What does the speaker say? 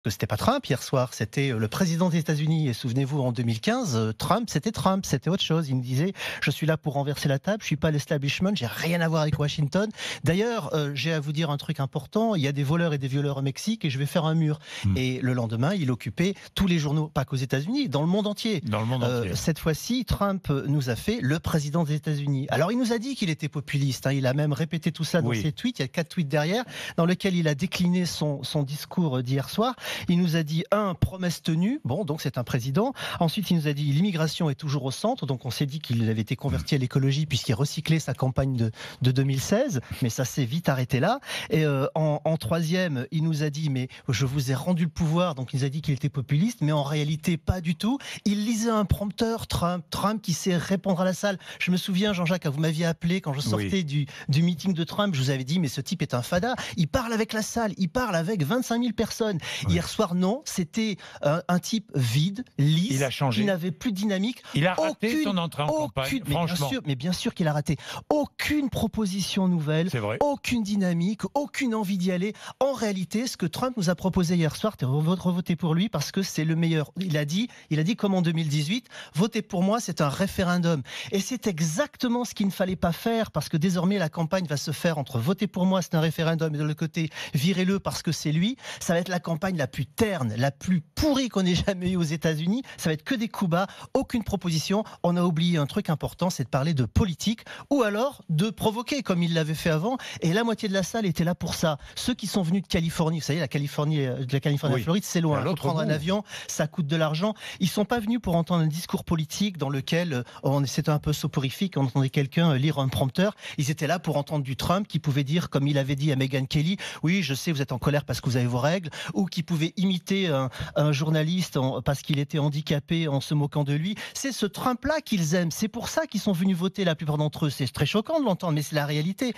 que c'était pas Trump hier soir, c'était le président des États-Unis. Et souvenez-vous, en 2015, Trump, c'était autre chose. Il me disait, je suis là pour renverser la table, je suis pas l'establishment, j'ai rien à voir avec Washington. D'ailleurs, j'ai à vous dire un truc important, il y a des voleurs et des violeurs au Mexique et je vais faire un mur. Et le lendemain, il occupait tous les journaux, pas qu'aux États-Unis, dans le monde entier. Dans le monde entier. Cette fois-ci, Trump nous a fait le président des États-Unis. Alors, il nous a dit qu'il était populiste, hein, il a même répété tout ça dans ses tweets, il y a 4 tweets derrière, dans lesquels il a décliné son discours d'hier soir. Il nous a dit, promesse tenue, bon, donc c'est un président. Ensuite, il nous a dit, l'immigration est toujours au centre, donc on s'est dit qu'il avait été converti à l'écologie puisqu'il recyclait sa campagne de 2016, mais ça s'est vite arrêté là. Et en troisième, il nous a dit, mais je vous ai rendu le pouvoir, donc il nous a dit qu'il était populiste, mais en réalité, pas du tout. Il lisait un prompteur, Trump qui sait répondre à la salle. Je me souviens, Jean-Jacques, vous m'aviez appelé quand je sortais du meeting de Trump, je vous avais dit, mais ce type est un fada, il parle avec la salle, il parle avec 25 000 personnes. Hier soir, non, c'était un type vide, lisse, il a changé. qui n'avait plus de dynamique. Il a raté son entrée en campagne, franchement. Mais bien sûr qu'il a raté. Aucune proposition nouvelle, aucune dynamique, aucune envie d'y aller. En réalité, ce que Trump nous a proposé hier soir, c'est revoter pour lui parce que c'est le meilleur. Il a dit comme en 2018, voter pour moi, c'est un référendum. Et c'est exactement ce qu'il ne fallait pas faire parce que désormais, la campagne va se faire entre voter pour moi, c'est un référendum, et de l'autre côté, virez-le parce que c'est lui. Ça va être la campagne la plus terne, la plus pourrie qu'on ait jamais eue aux États-Unis. Ça va être que des coups bas, aucune proposition. On a oublié un truc important, c'est de parler de politique ou alors de provoquer comme il l'avait fait avant. Et la moitié de la salle était là pour ça. Ceux qui sont venus de Californie, vous savez, de la Californie à la Floride, c'est loin. Prendre un avion, ça coûte de l'argent. Ils sont pas venus pour entendre un discours politique dans lequel c'était un peu soporifique. On entendait quelqu'un lire un prompteur. Ils étaient là pour entendre du Trump qui pouvait dire, comme il avait dit à Megyn Kelly, oui, je sais, vous êtes en colère parce que vous avez vos règles, ou qui pouvait imiter un journaliste parce qu'il était handicapé en se moquant de lui. C'est ce Trump-là qu'ils aiment. C'est pour ça qu'ils sont venus voter, la plupart d'entre eux. C'est très choquant de l'entendre, mais c'est la réalité.